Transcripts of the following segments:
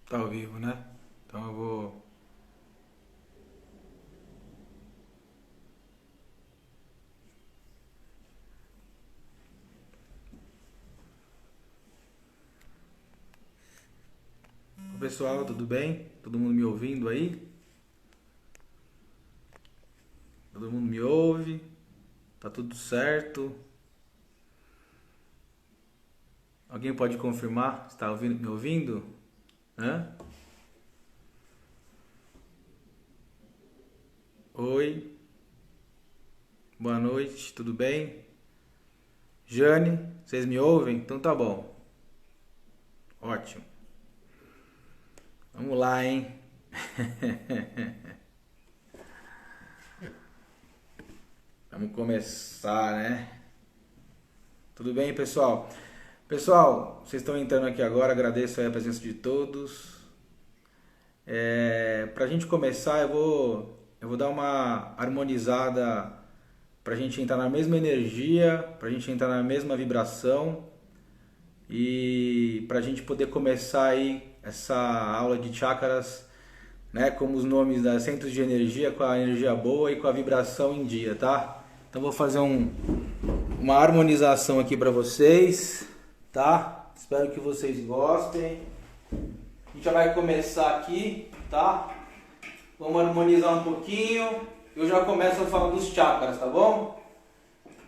Tá ao vivo, né? Então eu vou. Ô, pessoal, tudo bem? Todo mundo me ouvindo aí? Todo mundo me ouve? Tá tudo certo? Alguém pode confirmar? Está ouvindo, me ouvindo? Hã? Oi, boa noite, tudo bem? Jane, vocês me ouvem? Então tá bom. Ótimo. Vamos lá, hein? Vamos começar, né? Tudo bem, pessoal? Pessoal, vocês estão entrando aqui agora, agradeço aí a presença de todos. Pra gente começar, eu vou dar uma harmonizada pra gente entrar na mesma energia, pra gente entrar na mesma vibração e pra gente poder começar aí essa aula de chakras, né, como os nomes das centros de energia, com a energia boa e com a vibração em dia, tá? Então vou fazer uma harmonização aqui pra vocês, tá? Espero que vocês gostem. A gente já vai começar aqui, tá? Vamos harmonizar um pouquinho. Eu já começo a falar dos chakras, tá bom?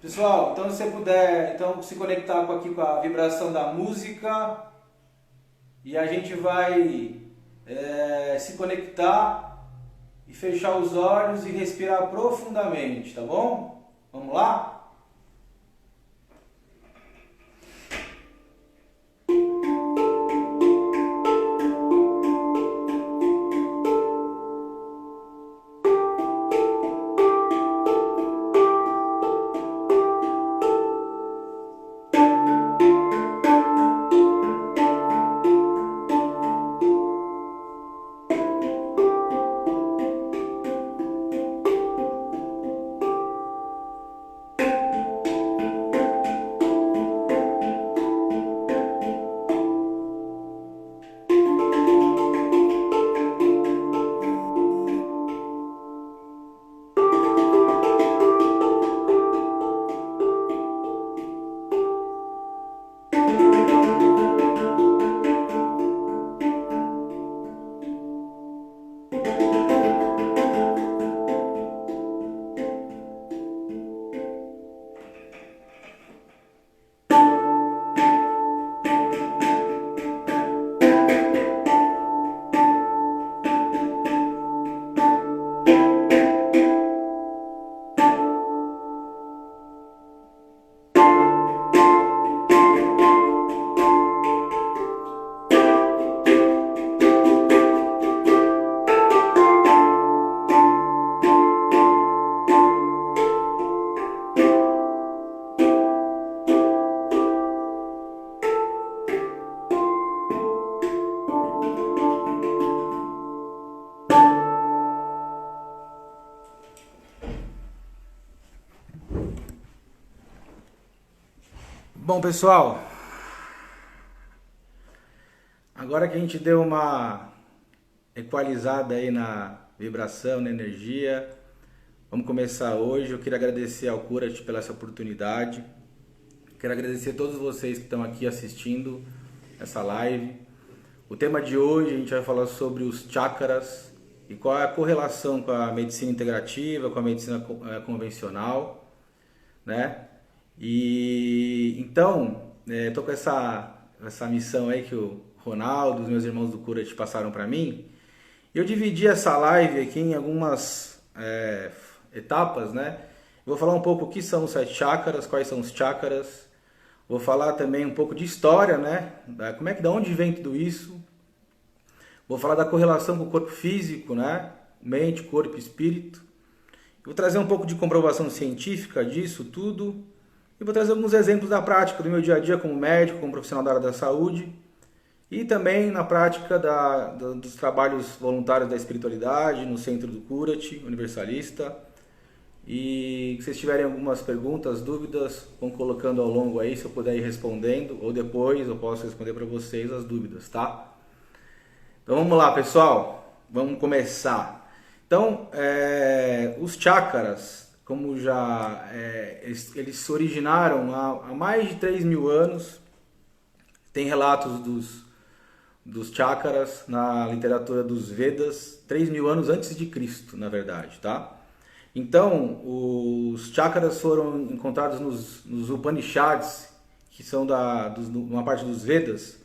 Pessoal, então se você puder então, se conectar aqui com a vibração da música e a gente vai se conectar e fechar os olhos e respirar profundamente, tá bom? Vamos lá? Bom, pessoal, agora que a gente deu uma equalizada aí na vibração, na energia, vamos começar hoje. Eu queria agradecer ao Kurat pela essa oportunidade. Quero agradecer a todos vocês que estão aqui assistindo essa live. O tema de hoje a gente vai falar sobre os chakras e qual é a correlação com a medicina integrativa, com a medicina convencional, né? E então, estou com essa missão aí que o Ronaldo, os meus irmãos do Kurat passaram para mim. Eu dividi essa live aqui em algumas etapas, né? Eu vou falar um pouco o que são os 7 chakras, quais são os chakras. Vou falar também um pouco de história, né? Da onde vem tudo isso. Vou falar da correlação com o corpo físico, né? Mente, corpo e espírito. Vou trazer um pouco de comprovação científica disso tudo. E vou trazer alguns exemplos da prática do meu dia a dia como médico, como profissional da área da saúde. E também na prática dos trabalhos voluntários da espiritualidade, no centro do Kurat, universalista. E se vocês tiverem algumas perguntas, dúvidas, vão colocando ao longo aí, se eu puder ir respondendo, ou depois eu posso responder para vocês as dúvidas, tá? Então vamos lá, pessoal, vamos começar. Então, os chakras, como eles se originaram há mais de 3.000 anos. Tem relatos dos chakras na literatura dos Vedas, 3.000 anos antes de Cristo, na verdade, tá? Então, os chakras foram encontrados nos Upanishads, que são uma parte dos Vedas,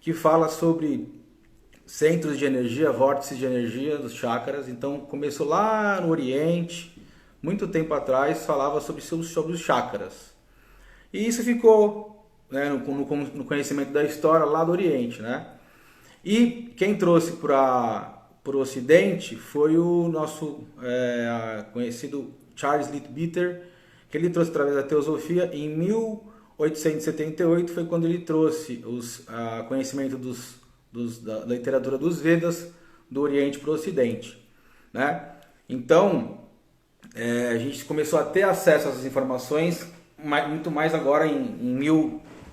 que fala sobre centros de energia, vórtices de energia dos chakras. Então, começou lá no Oriente, muito tempo atrás, falava sobre os chakras. E isso ficou, né, no conhecimento da história lá do Oriente, né? E quem trouxe para o Ocidente foi o nosso conhecido Charles Leadbeater, que ele trouxe através da teosofia em 1878, foi quando ele trouxe conhecimento da literatura dos Vedas do Oriente para o Ocidente, né? Então, a gente começou a ter acesso a essas informações muito mais agora em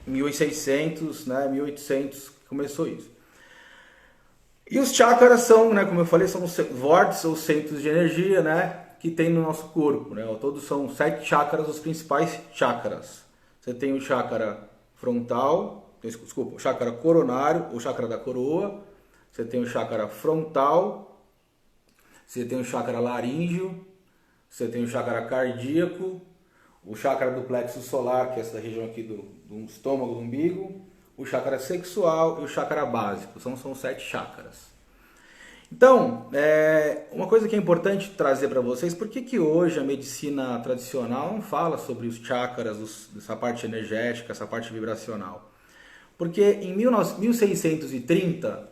1600, né, 1800, começou isso. E os chakras são, né, como eu falei, são os vórtices ou centros de energia, né, que tem no nosso corpo, né? Todos são 7 chakras, os principais chakras. Você tem o chakra frontal, desculpa, o chakra coronário, o chakra da coroa. Você tem o chakra frontal, você tem o chakra laríngeo, você tem o chakra cardíaco, o chakra do plexo solar, que é essa região aqui do estômago, do umbigo, o chakra sexual e o chakra básico. São 7 chakras. Então, uma coisa que é importante trazer para vocês, por que hoje a medicina tradicional não fala sobre os chakras, essa parte energética, essa parte vibracional? Porque em 1630,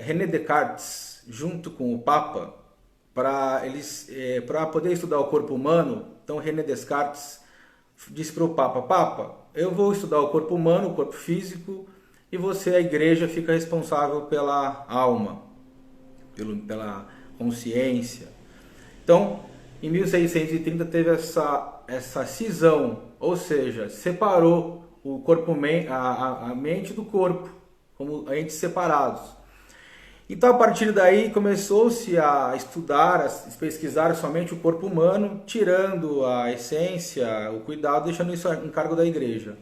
René Descartes, junto com o Papa, para poder estudar o corpo humano, então René Descartes disse para o Papa: Papa, eu vou estudar o corpo humano, o corpo físico, e você, a igreja, fica responsável pela alma, pela consciência. Então, em 1630 teve essa cisão, ou seja, separou o corpo, a mente do corpo, como entes separados. Então, a partir daí, começou-se a estudar, a pesquisar somente o corpo humano, tirando a essência, o cuidado, deixando isso em cargo da igreja.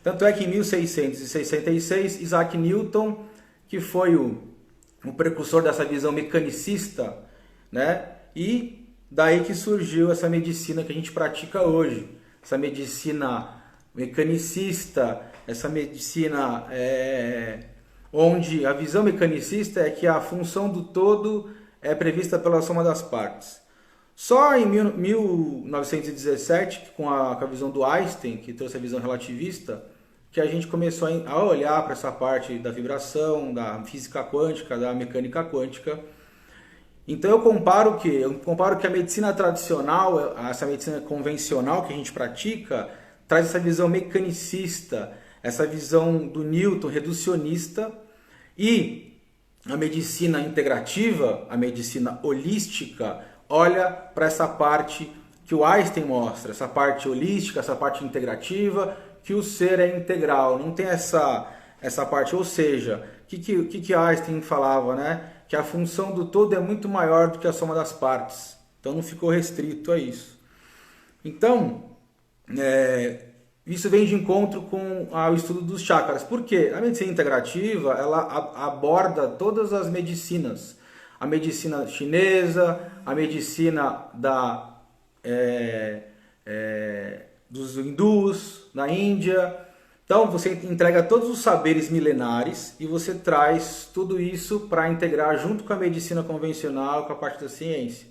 Tanto é que em 1666, Isaac Newton, que foi o precursor dessa visão mecanicista, né? E daí que surgiu essa medicina que a gente pratica hoje, essa medicina mecanicista, essa medicina onde a visão mecanicista é que a função do todo é prevista pela soma das partes. Só em 1917, com a visão do Einstein, que trouxe a visão relativista, que a gente começou a olhar para essa parte da vibração, da física quântica, da mecânica quântica. Então eu comparo que a medicina tradicional, essa medicina convencional que a gente pratica, traz essa visão mecanicista, essa visão do Newton reducionista, e a medicina integrativa, a medicina holística, olha para essa parte que o Einstein mostra, essa parte holística, essa parte integrativa, que o ser é integral, não tem essa parte, ou seja, o que Einstein falava, né? Que a função do todo é muito maior do que a soma das partes, então não ficou restrito a isso. Então, isso vem de encontro com o estudo dos chakras. Por quê? A medicina integrativa, ela aborda todas as medicinas. A medicina chinesa, a medicina dos hindus, na Índia. Então você entrega todos os saberes milenares e você traz tudo isso para integrar junto com a medicina convencional, com a parte da ciência.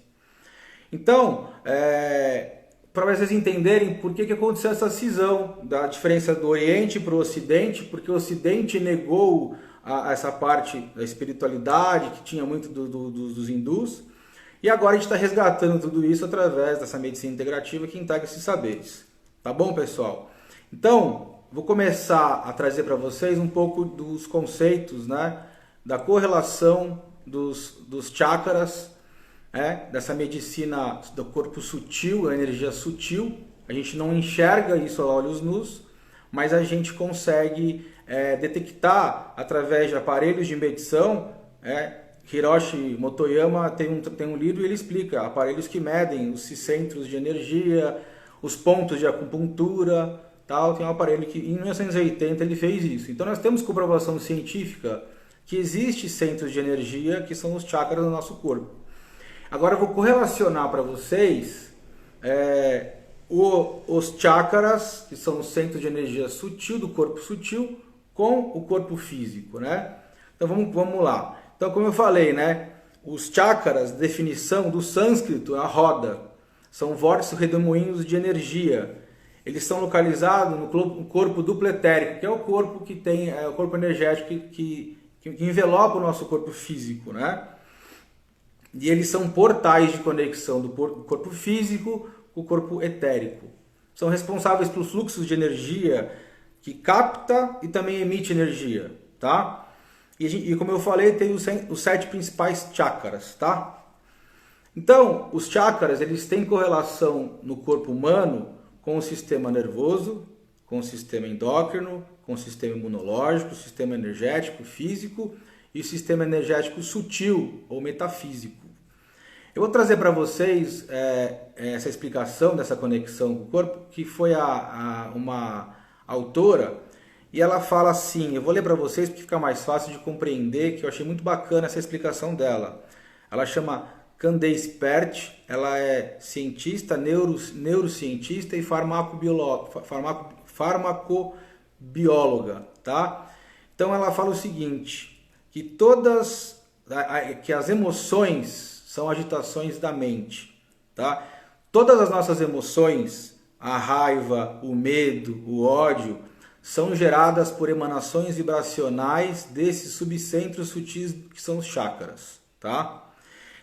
Então, para vocês entenderem por que aconteceu essa cisão da diferença do Oriente para o Ocidente, porque o Ocidente negou essa parte da espiritualidade que tinha muito dos hindus, e agora a gente está resgatando tudo isso através dessa medicina integrativa que integra esses saberes. Tá bom, pessoal? Então, vou começar a trazer para vocês um pouco dos conceitos, né, da correlação dos chakras, dessa medicina do corpo sutil, a energia sutil. A gente não enxerga isso a olhos nus, mas a gente consegue detectar através de aparelhos de medição. Hiroshi Motoyama tem um livro e ele explica aparelhos que medem os centros de energia, os pontos de acupuntura, tal. Tem um aparelho que em 1980 ele fez isso. Então nós temos comprovação científica que existe centros de energia que são os chakras do nosso corpo. Agora eu vou correlacionar para vocês os chakras, que são os centros de energia sutil do corpo sutil, com o corpo físico, né? Então vamos lá. Então, como eu falei, né? Os chakras, definição do sânscrito, a roda, são vórtices redemoinhos de energia. Eles são localizados no corpo duplo etérico, que é o corpo que tem o corpo energético que envelopa o nosso corpo físico, né? E eles são portais de conexão do corpo físico com o corpo etérico. São responsáveis pelos fluxos de energia que capta e também emite energia, tá? E como eu falei, tem os 7 principais chakras, tá? Então, os chakras, eles têm correlação no corpo humano com o sistema nervoso, com o sistema endócrino, com o sistema imunológico, o sistema energético físico e o sistema energético sutil ou metafísico. Eu vou trazer para vocês essa explicação dessa conexão com o corpo, que foi uma autora, e ela fala assim, eu vou ler para vocês porque fica mais fácil de compreender, que eu achei muito bacana essa explicação dela. Ela chama Candace Pert, ela é cientista, neurocientista e farmacobióloga, tá? Então ela fala o seguinte, que as emoções são agitações da mente, tá? Todas as nossas emoções, a raiva, o medo, o ódio, são geradas por emanações vibracionais desses subcentros sutis que são os chakras, tá?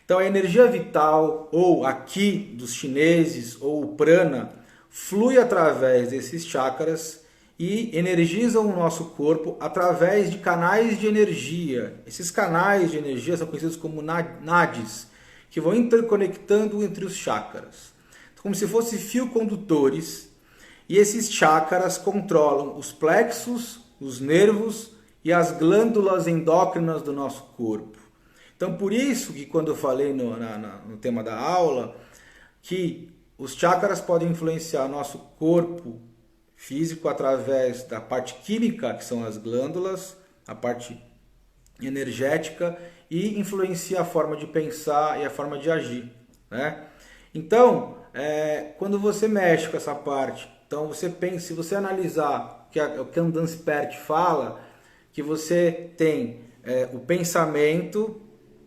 Então a energia vital, ou a Ki dos chineses, ou o prana, flui através desses chakras e energizam o nosso corpo através de canais de energia. Esses canais de energia são conhecidos como nadis, que vão interconectando entre os chakras, como se fossem fio condutores. E esses chakras controlam os plexos, os nervos e as glândulas endócrinas do nosso corpo. Então, por isso que quando eu falei no tema da aula, que os chakras podem influenciar nosso corpo físico através da parte química, que são as glândulas, a parte energética, e influencia a forma de pensar e a forma de agir, né? Então, quando você mexe com essa parte, então você pensa, se você analisar o que Candace Pert fala, que você tem o pensamento,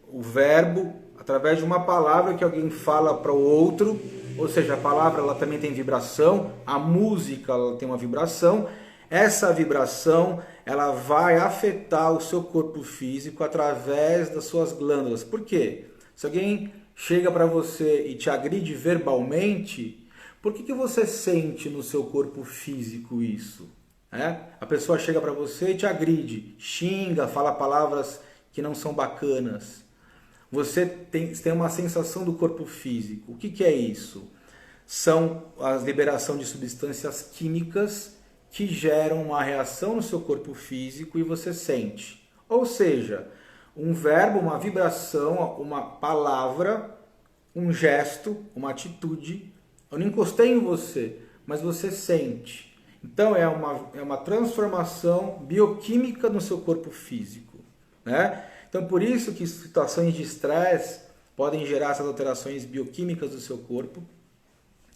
o verbo, através de uma palavra que alguém fala para o outro, ou seja, a palavra ela também tem vibração, a música ela tem uma vibração, essa vibração ela vai afetar o seu corpo físico através das suas glândulas. Por quê? Se alguém chega para você e te agride verbalmente, por que você sente no seu corpo físico isso? A pessoa chega para você e te agride, xinga, fala palavras que não são bacanas. Você tem uma sensação do corpo físico. O que é isso? São a liberação de substâncias químicas que geram uma reação no seu corpo físico e você sente. Ou seja, um verbo, uma vibração, uma palavra, um gesto, uma atitude. Eu não encostei em você, mas você sente. Então é uma transformação bioquímica no seu corpo físico, né? Então por isso que situações de estresse podem gerar essas alterações bioquímicas do seu corpo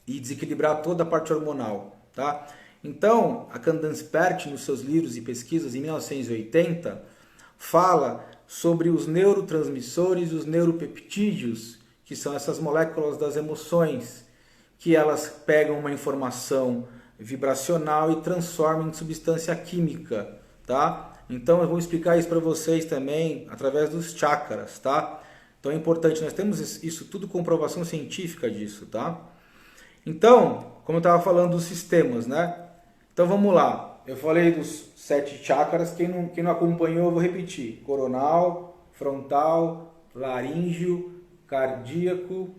e desequilibrar toda a parte hormonal, tá? Então a Candace Pert, nos seus livros e pesquisas em 1980, fala sobre os neurotransmissores e os neuropeptídeos, que são essas moléculas das emoções, que elas pegam uma informação vibracional e transformam em substância química, tá? Então eu vou explicar isso para vocês também através dos chakras, tá? Então é importante, nós temos isso tudo comprovação científica disso, tá? Então, como eu estava falando dos sistemas, né? Então vamos lá, eu falei dos 7 chakras, quem não acompanhou eu vou repetir: coronal, frontal, laríngeo, cardíaco,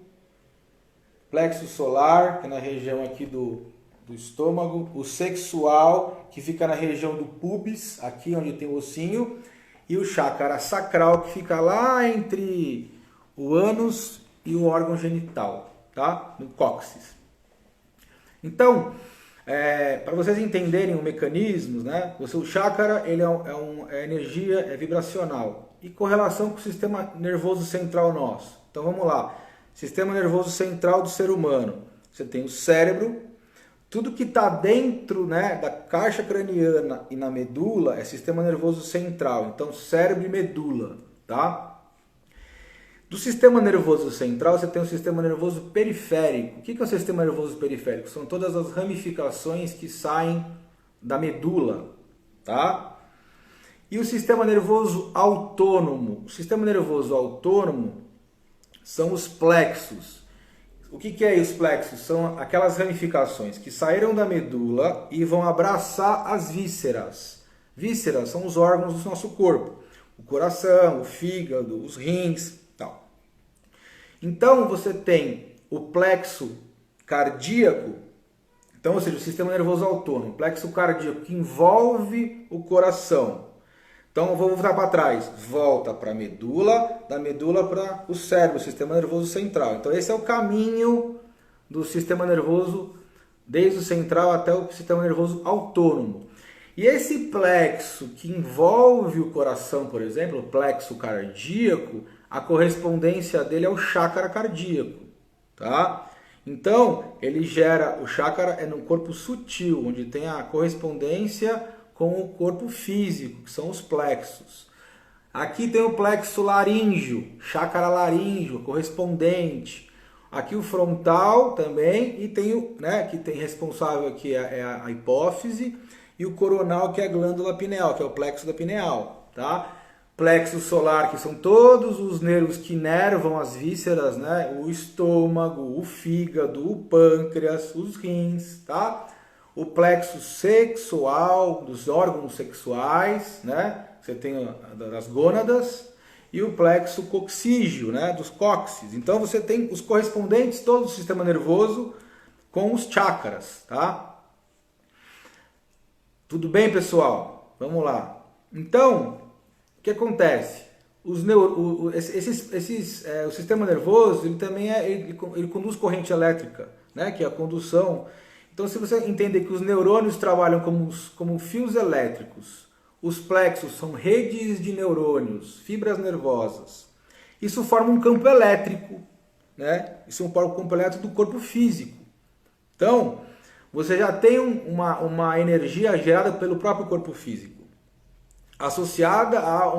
plexo solar, que é na região aqui do do estômago, o sexual, que fica na região do pubis, aqui onde tem o ossinho, e o chakra sacral, que fica lá entre o ânus e o órgão genital, tá? No cóccix. Então, para vocês entenderem o mecanismo, né? O chakra ele é energia, é vibracional e correlação com o sistema nervoso central nosso. Então vamos lá, sistema nervoso central do ser humano. Você tem o cérebro, tudo que está dentro, né, da caixa craniana e na medula é sistema nervoso central. Então cérebro e medula, tá? Do sistema nervoso central, você tem o sistema nervoso periférico. O que é o sistema nervoso periférico? São todas as ramificações que saem da medula, tá? E o sistema nervoso autônomo. O sistema nervoso autônomo são os plexos. O que é os plexos? São aquelas ramificações que saíram da medula e vão abraçar as vísceras. Vísceras são os órgãos do nosso corpo. O coração, o fígado, os rins. Então você tem o plexo cardíaco, então, ou seja, o sistema nervoso autônomo, plexo cardíaco que envolve o coração. Então vou voltar para trás, volta para a medula, da medula para o cérebro, o sistema nervoso central. Então esse é o caminho do sistema nervoso, desde o central até o sistema nervoso autônomo. E esse plexo que envolve o coração, por exemplo, o plexo cardíaco, a correspondência dele é o chakra cardíaco, tá? Então, ele gera, o chakra é no corpo sutil, onde tem a correspondência com o corpo físico, que são os plexos. Aqui tem o plexo laríngeo, chakra laríngeo, correspondente. Aqui o frontal também, e tem o, né, que tem responsável aqui é a hipófise, e o coronal, que é a glândula pineal, que é o plexo da pineal, tá? Plexo solar, que são todos os nervos que inervam as vísceras, né? O estômago, o fígado, o pâncreas, os rins, tá? O plexo sexual, dos órgãos sexuais, né? Você tem das gônadas, e o plexo coxígeo, né? Dos cóccix. Então você tem os correspondentes, todo o sistema nervoso com os chakras, tá? Tudo bem, pessoal? Vamos lá. Então, o que acontece? O sistema nervoso, ele também ele conduz corrente elétrica, né? Que é a condução. Então, se você entender que os neurônios trabalham como fios elétricos, os plexos são redes de neurônios, fibras nervosas. Isso forma um campo elétrico, né? Isso forma um campo elétrico do corpo físico. Então, você já tem uma energia gerada pelo próprio corpo físico, associada a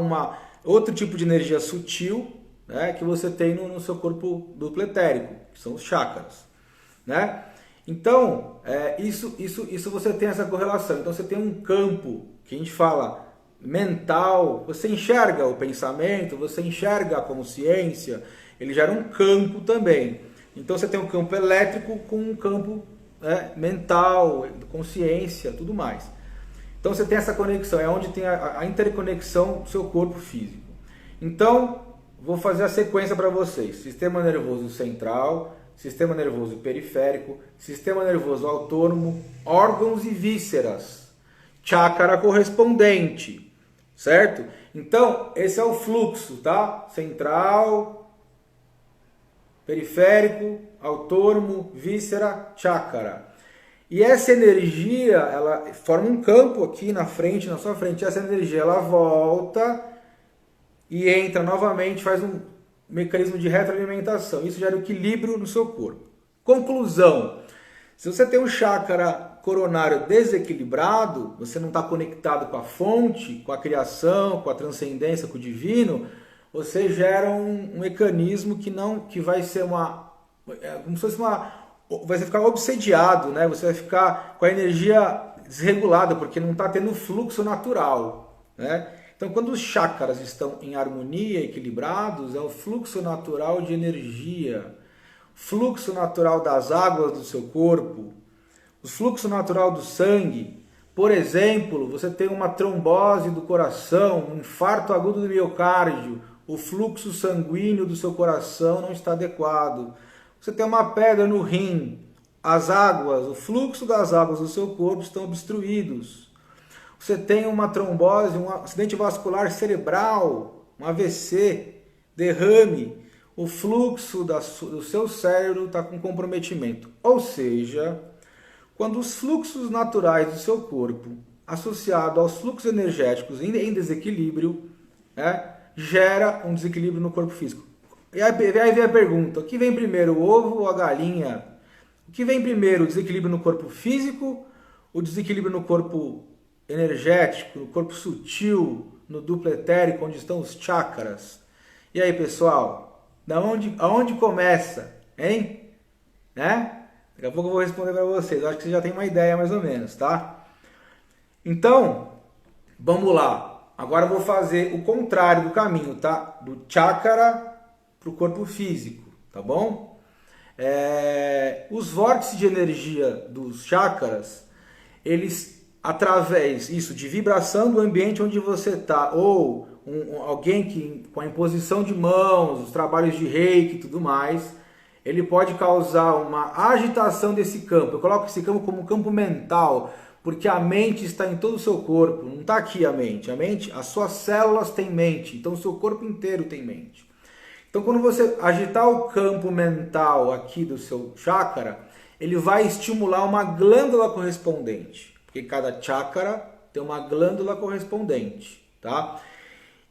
outro tipo de energia sutil, né, que você tem no seu corpo duplo etérico, que são os chakras, né? Então, isso você tem essa correlação. Então você tem um campo que a gente fala mental, você enxerga o pensamento, você enxerga a consciência, ele gera um campo também. Então você tem um campo elétrico com um campo mental, consciência, tudo mais. Então você tem essa conexão, é onde tem a interconexão do seu corpo físico. Então, vou fazer a sequência para vocês. Sistema nervoso central, sistema nervoso periférico, sistema nervoso autônomo, órgãos e vísceras, chakra correspondente, certo? Então, esse é o fluxo, tá? Central, periférico, autônomo, víscera, chakra. E essa energia, ela forma um campo aqui na frente, na sua frente. Essa energia, ela volta e entra novamente, faz um mecanismo de retroalimentação. Isso gera equilíbrio no seu corpo. Conclusão: se você tem um chakra coronário desequilibrado, você não está conectado com a fonte, com a criação, com a transcendência, com o divino, você gera um mecanismo que vai ser como se fosse você vai ficar obsediado, né? Você vai ficar com a energia desregulada, porque não está tendo fluxo natural, né? Então, quando os chakras estão em harmonia, equilibrados, é o fluxo natural de energia, fluxo natural das águas do seu corpo, o fluxo natural do sangue. Por exemplo, você tem uma trombose do coração, um infarto agudo do miocárdio, o fluxo sanguíneo do seu coração não está adequado. Você tem uma pedra no rim, as águas, o fluxo das águas do seu corpo estão obstruídos. Você tem uma trombose, um acidente vascular cerebral, um AVC, derrame, o fluxo do seu cérebro está com comprometimento. Ou seja, quando os fluxos naturais do seu corpo, associado aos fluxos energéticos em desequilíbrio, gera um desequilíbrio no corpo físico. E aí vem a pergunta, o que vem primeiro, o ovo ou a galinha? O que vem primeiro, o desequilíbrio no corpo físico, o desequilíbrio no corpo energético, no corpo sutil, no duplo etérico, onde estão os chakras? E aí, pessoal, aonde começa, hein? Né? Daqui a pouco eu vou responder para vocês, eu acho que vocês já têm uma ideia mais ou menos, tá? Então, vamos lá. Agora eu vou fazer o contrário do caminho, tá? Do chakra para o corpo físico, tá bom? Os vórtices de energia dos chakras, eles, através de vibração do ambiente onde você está, ou alguém que com a imposição de mãos, os trabalhos de reiki e tudo mais, ele pode causar uma agitação desse campo. Eu coloco esse campo como um campo mental, porque a mente está em todo o seu corpo, não está aqui a mente, as suas células têm mente, então o seu corpo inteiro tem mente. Então quando você agitar o campo mental aqui do seu chakra, ele vai estimular uma glândula correspondente, porque cada chakra tem uma glândula correspondente, tá?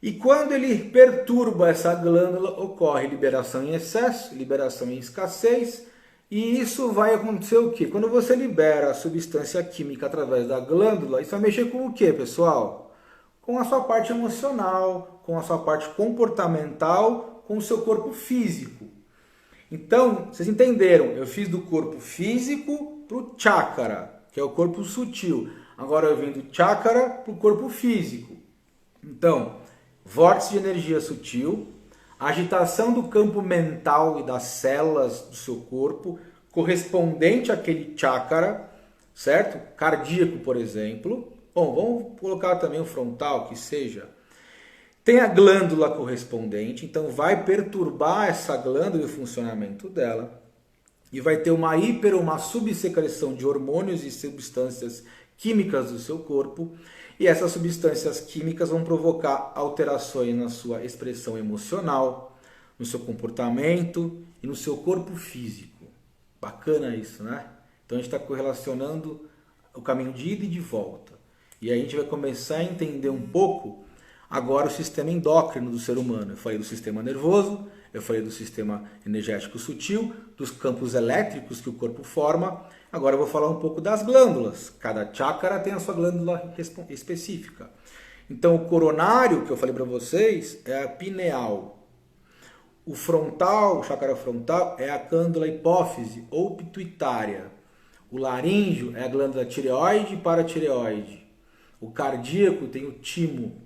E quando ele perturba essa glândula, ocorre liberação em excesso, liberação em escassez, e isso vai acontecer o quê? Quando você libera a substância química através da glândula, isso vai mexer com o quê, pessoal? Com a sua parte emocional, com a sua parte comportamental, com o seu corpo físico. Então, vocês entenderam, eu fiz do corpo físico para o chakra, que é o corpo sutil. Agora eu vim do chakra para o corpo físico. Então, vórtice de energia sutil, agitação do campo mental e das células do seu corpo, correspondente àquele chakra, certo? Cardíaco, por exemplo. Bom, vamos colocar também o frontal, que seja. Tem a glândula correspondente, então vai perturbar essa glândula e o funcionamento dela. E vai ter uma uma subsecreção de hormônios e substâncias químicas do seu corpo. E essas substâncias químicas vão provocar alterações na sua expressão emocional, no seu comportamento e no seu corpo físico. Bacana isso, né? Então a gente está correlacionando o caminho de ida e de volta. E aí a gente vai começar a entender um pouco agora o sistema endócrino do ser humano. Eu falei do sistema nervoso, eu falei do sistema energético sutil, dos campos elétricos que o corpo forma. Agora eu vou falar um pouco das glândulas. Cada chakra tem a sua glândula específica. Então o coronário, que eu falei para vocês, é a pineal. O frontal, o chakra frontal, é a glândula hipófise ou pituitária. O laríngeo é a glândula tireoide e paratireoide. O cardíaco tem o timo.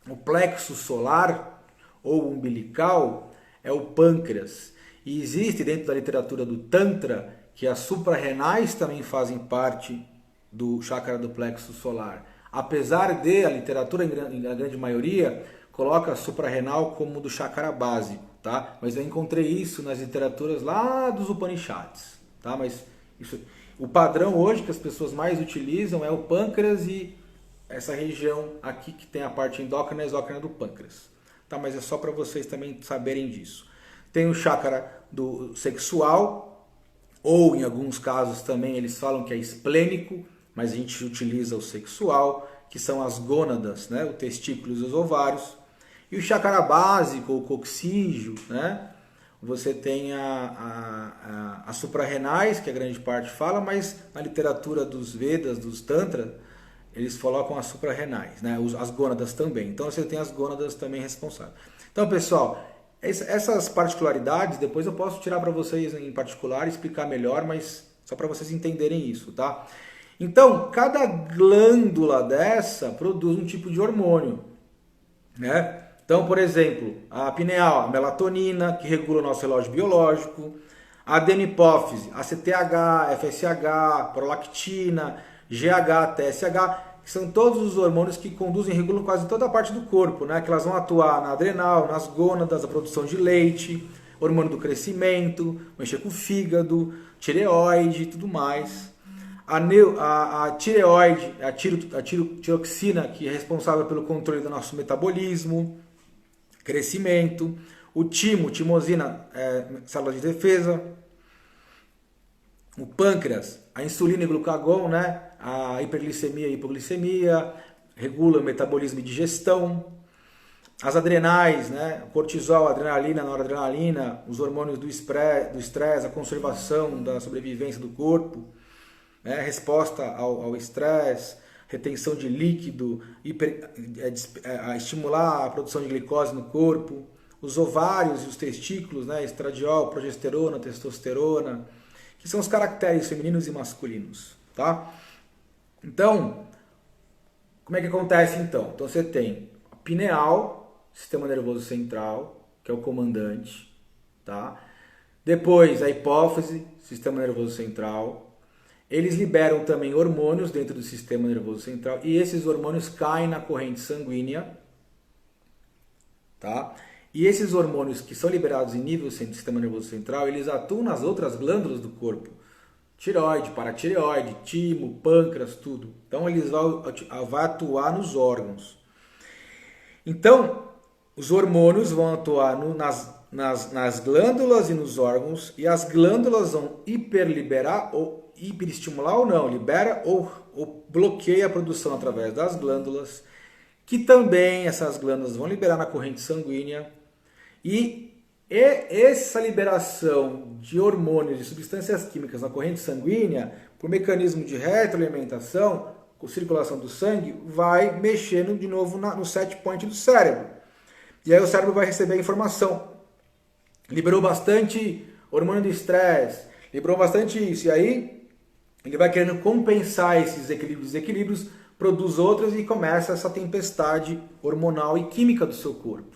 O plexo solar ou umbilical é o pâncreas. E existe dentro da literatura do Tantra que as suprarrenais também fazem parte do chakra do plexo solar. Apesar de a literatura, em grande maioria, coloca a suprarrenal como do chakra básico, tá? Mas eu encontrei isso nas literaturas lá dos Upanishads, tá? Mas o padrão hoje que as pessoas mais utilizam é o pâncreas e essa região aqui que tem a parte endócrina e exócrina do pâncreas, tá? Mas é só para vocês também saberem disso. Tem o chakra do sexual, ou em alguns casos também eles falam que é esplênico, mas a gente utiliza o sexual, que são as gônadas, né? O testículo e os ovários. E o chakra básico, o coxígeo, né? Você tem as suprarrenais, que a grande parte fala, mas na literatura dos Vedas, dos Tantra, eles colocam as suprarrenais, né? As gônadas também. Então você tem as gônadas também responsáveis. Então, pessoal, essas particularidades, depois eu posso tirar para vocês em particular e explicar melhor, mas só para vocês entenderem isso, tá? Então, cada glândula dessa produz um tipo de hormônio, né? Então, por exemplo, a pineal, a melatonina, que regula o nosso relógio biológico, a adenipófise, ACTH, FSH, prolactina, GH, TSH, que são todos os hormônios que conduzem e regulam quase toda a parte do corpo, né? Que elas vão atuar na adrenal, nas gônadas, a produção de leite, hormônio do crescimento, mexer com o fígado, tireoide e tudo mais. A tireoide, a tiroxina, que é responsável pelo controle do nosso metabolismo, crescimento. O timosina, célula de defesa. O pâncreas, a insulina e glucagon, né? A hiperglicemia e hipoglicemia, regula o metabolismo e digestão. As adrenais, né? O cortisol, a adrenalina, a noradrenalina, os hormônios do estresse, a conservação da sobrevivência do corpo, né? Resposta ao estresse, retenção de líquido, estimular a produção de glicose no corpo. Os ovários e os testículos, né? Estradiol, progesterona, testosterona, que são os caracteres femininos e masculinos, tá? Então, como é que acontece então? Então você tem a pineal, sistema nervoso central, que é o comandante, tá? Depois a hipófise, sistema nervoso central. Eles liberam também hormônios dentro do sistema nervoso central e esses hormônios caem na corrente sanguínea, tá? E esses hormônios que são liberados em nível do sistema nervoso central, eles atuam nas outras glândulas do corpo. Tireoide, paratireoide, timo, pâncreas, tudo. Então eles vão atuar nos órgãos. Então, os hormônios vão atuar nas glândulas e nos órgãos, e as glândulas vão hiperliberar ou hiperestimular ou não, libera ou bloqueia a produção através das glândulas, que também essas glândulas vão liberar na corrente sanguínea. E essa liberação de hormônios e substâncias químicas na corrente sanguínea, por mecanismo de retroalimentação, com circulação do sangue, vai mexendo de novo no set point do cérebro. E aí o cérebro vai receber a informação. Liberou bastante hormônio do estresse, liberou bastante isso. E aí ele vai querendo compensar esses desequilíbrios, produz outros e começa essa tempestade hormonal e química do seu corpo.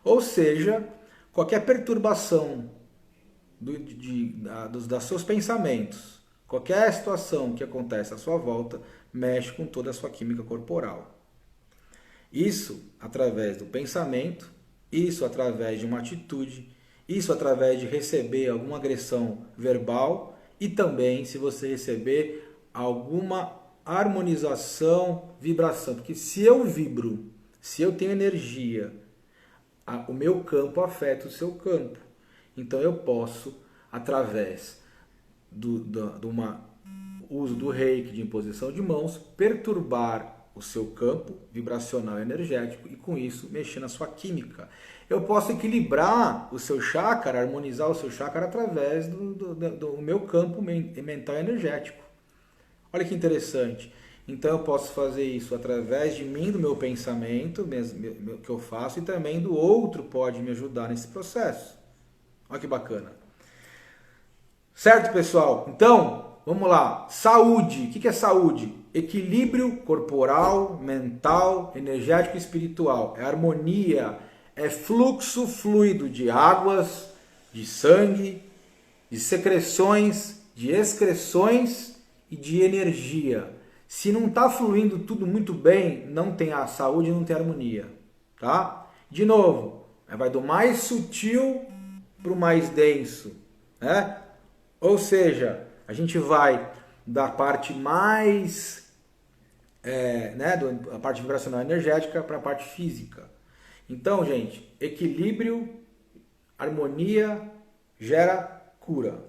Ou seja, qualquer perturbação dos seus pensamentos, qualquer situação que acontece à sua volta, mexe com toda a sua química corporal. Isso através do pensamento, isso através de uma atitude, isso através de receber alguma agressão verbal e também se você receber alguma harmonização, vibração. Porque se eu vibro, se eu tenho energia, o meu campo afeta o seu campo. Então eu posso, através do uso do reiki, de imposição de mãos, perturbar o seu campo vibracional e energético e com isso mexer na sua química. Eu posso equilibrar o seu chakra, harmonizar o seu chakra através do meu campo mental e energético. Olha que interessante. Então eu posso fazer isso através de mim, do meu pensamento, que eu faço, e também do outro pode me ajudar nesse processo. Olha que bacana. Certo, pessoal? Então, vamos lá. Saúde. O que é saúde? Equilíbrio corporal, mental, energético e espiritual. É harmonia, é fluxo fluido de águas, de sangue, de secreções, de excreções e de energia. Se não está fluindo tudo muito bem, não tem a saúde e não tem harmonia. Tá? De novo, vai do mais sutil para o mais denso. Né? Ou seja, a gente vai da parte mais, a parte vibracional energética para a parte física. Então, gente, equilíbrio, harmonia gera cura.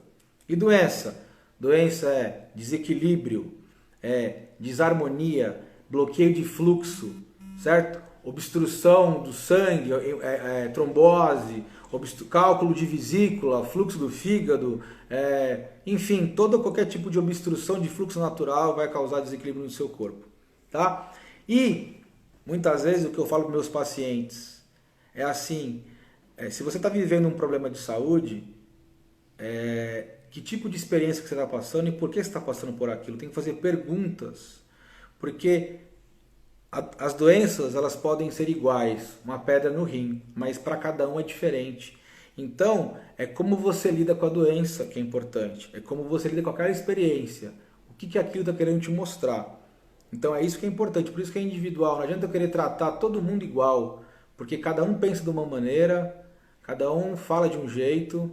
E doença? Doença é desequilíbrio, é desarmonia, bloqueio de fluxo, certo? Obstrução do sangue, trombose, cálculo de vesícula, fluxo do fígado, enfim, qualquer tipo de obstrução de fluxo natural vai causar desequilíbrio no seu corpo, tá? E muitas vezes o que eu falo para meus pacientes é assim, se você está vivendo um problema de saúde, que tipo de experiência que você está passando e por que você está passando por aquilo? Tem que fazer perguntas, porque as doenças elas podem ser iguais, uma pedra no rim, mas para cada um é diferente. Então, é como você lida com a doença que é importante, é como você lida com aquela experiência, o que aquilo está querendo te mostrar. Então é isso que é importante, por isso que é individual, não adianta eu querer tratar todo mundo igual, porque cada um pensa de uma maneira, Cada um fala de um jeito.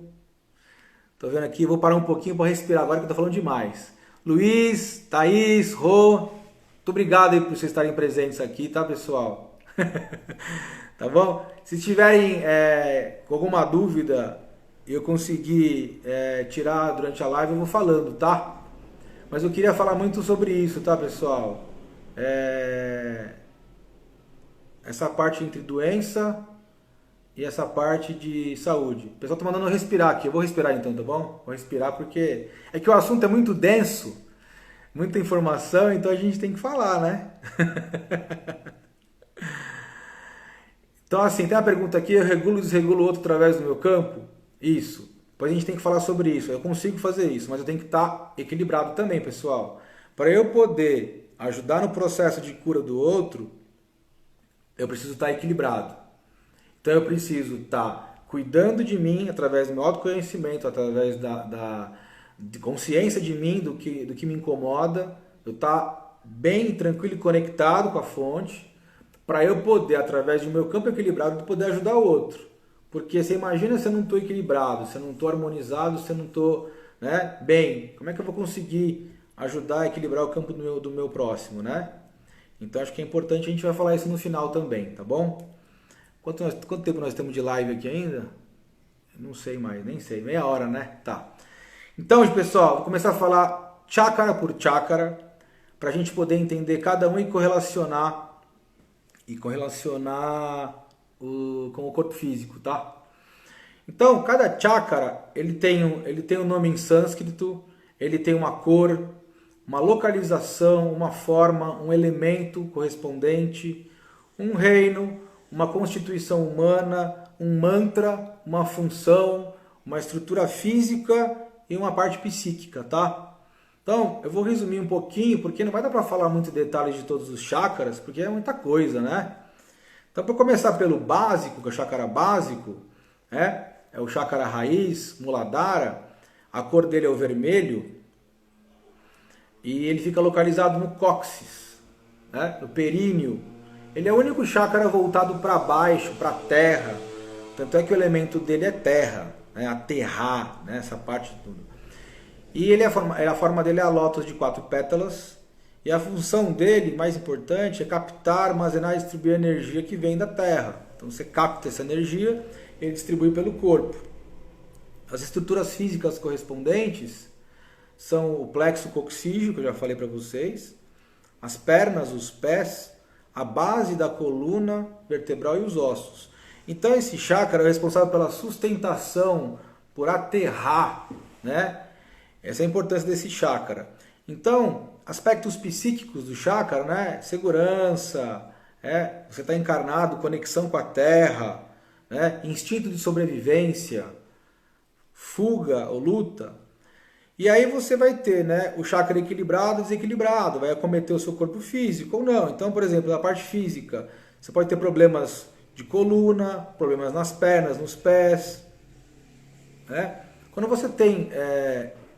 Tô vendo aqui, vou parar um pouquinho para respirar agora que eu tô falando demais. Luiz, Thaís, Rô, muito obrigado aí por vocês estarem presentes aqui, tá, pessoal? Tá bom? Se tiverem com alguma dúvida e eu conseguir tirar durante a live, eu vou falando, tá? Mas eu queria falar muito sobre isso, tá, pessoal? Essa parte entre doença e essa parte de saúde. O pessoal tá mandando eu respirar aqui. Eu vou respirar então, tá bom? Vou respirar porque é que o assunto é muito denso, muita informação, então a gente tem que falar, né? Então assim, tem uma pergunta aqui, eu regulo e desregulo o outro através do meu campo? Isso. Depois a gente tem que falar sobre isso. Eu consigo fazer isso, mas eu tenho que estar equilibrado também, pessoal. Para eu poder ajudar no processo de cura do outro, eu preciso estar equilibrado. Então eu preciso estar cuidando de mim através do meu autoconhecimento, através de consciência de mim, do que me incomoda, eu estar bem tranquilo e conectado com a fonte, para eu poder, através do meu campo equilibrado, poder ajudar o outro. Porque você imagina se eu não estou equilibrado, se eu não estou harmonizado, se eu não estou bem, como é que eu vou conseguir ajudar a equilibrar o campo do meu próximo, né? Então acho que é importante, a gente vai falar isso no final também, tá bom? Quanto tempo nós temos de live aqui ainda? Não sei mais, nem sei. Meia hora, né? Tá. Então, pessoal, vou começar a falar chácara por chácara, para a gente poder entender cada um e correlacionar com o corpo físico, tá? Então, cada chácara, ele tem um nome em sânscrito, ele tem uma cor, uma localização, uma forma, um elemento correspondente, um reino, uma constituição humana, um mantra, uma função, uma estrutura física e uma parte psíquica, tá? Então, eu vou resumir um pouquinho, porque não vai dar para falar muito detalhes de todos os chakras, porque é muita coisa, né? Então, para começar pelo básico, que é o chakra básico, é o chakra raiz, Muladhara, a cor dele é o vermelho, e ele fica localizado no cóccix, no períneo. Ele é o único chakra voltado para baixo, para a terra. Tanto é que o elemento dele é terra, aterrar, essa parte de tudo. E a forma dele é a lótus de 4 pétalas. E a função dele, mais importante, é captar, armazenar e distribuir a energia que vem da terra. Então você capta essa energia e ele distribui pelo corpo. As estruturas físicas correspondentes são o plexo coxígeo, que eu já falei para vocês, as pernas, os pés, a base da coluna vertebral e os ossos. Então esse chakra é responsável pela sustentação, por aterrar, né? Essa é a importância desse chakra. Então, aspectos psíquicos do chakra, né? Segurança, você está encarnado, conexão com a terra, instinto de sobrevivência, fuga ou luta. E aí você vai ter o chakra equilibrado e desequilibrado, vai acometer o seu corpo físico ou não. Então, por exemplo, na parte física, você pode ter problemas de coluna, problemas nas pernas, nos pés. Quando você tem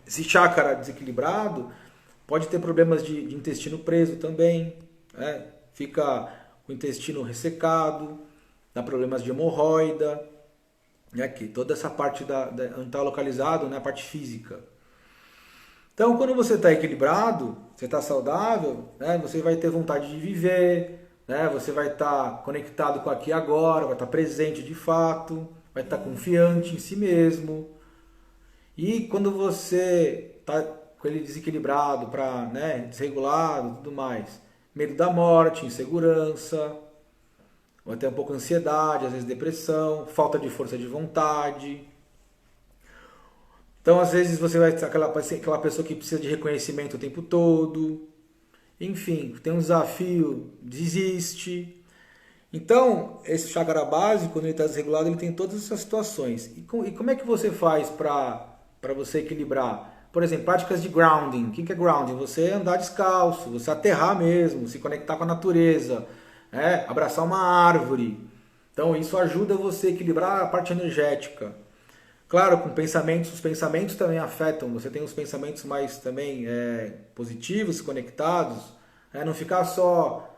esse chakra desequilibrado, pode ter problemas de intestino preso também, fica o intestino ressecado, dá problemas de hemorroida, aqui, toda essa parte onde está localizado, a parte física. Então, quando você está equilibrado, você está saudável, você vai ter vontade de viver, você vai estar conectado com aqui e agora, vai estar presente de fato, vai estar confiante em si mesmo. E quando você está com ele desequilibrado, desregulado e tudo mais, medo da morte, insegurança, vai ter um pouco de ansiedade, às vezes depressão, falta de força de vontade. Então, às vezes, você vai ser aquela pessoa que precisa de reconhecimento o tempo todo. Enfim, tem um desafio, desiste. Então, esse chakra básico, quando ele está desregulado, ele tem todas essas situações. E como é que você faz para você equilibrar? Por exemplo, práticas de grounding. O que é grounding? Você andar descalço, você aterrar mesmo, se conectar com a natureza, abraçar uma árvore. Então, isso ajuda você a equilibrar a parte energética. Claro, com pensamentos, os pensamentos também afetam. Você tem os pensamentos mais também positivos, conectados. Não ficar só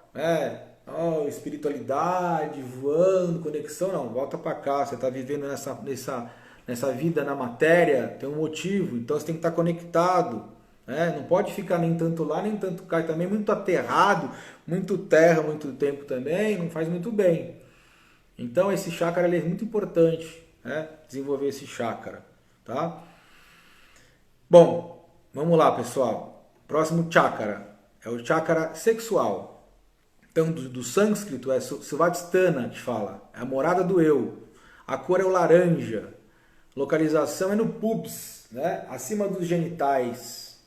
oh, espiritualidade, voando, conexão, não, volta para cá, você está vivendo nessa vida, na matéria, tem um motivo, então você tem que estar conectado, né? Não pode ficar nem tanto lá, nem tanto cá, e também muito aterrado, muito terra, muito tempo também, não faz muito bem. Então esse chakra ele é muito importante, né? Desenvolver esse chakra, tá? Bom, vamos lá, pessoal. Próximo chakra é o chakra sexual. Então, do sânscrito é Svadhisthana, que fala. É a morada do eu. A cor é o laranja. Localização é no pubis, né? Acima dos genitais.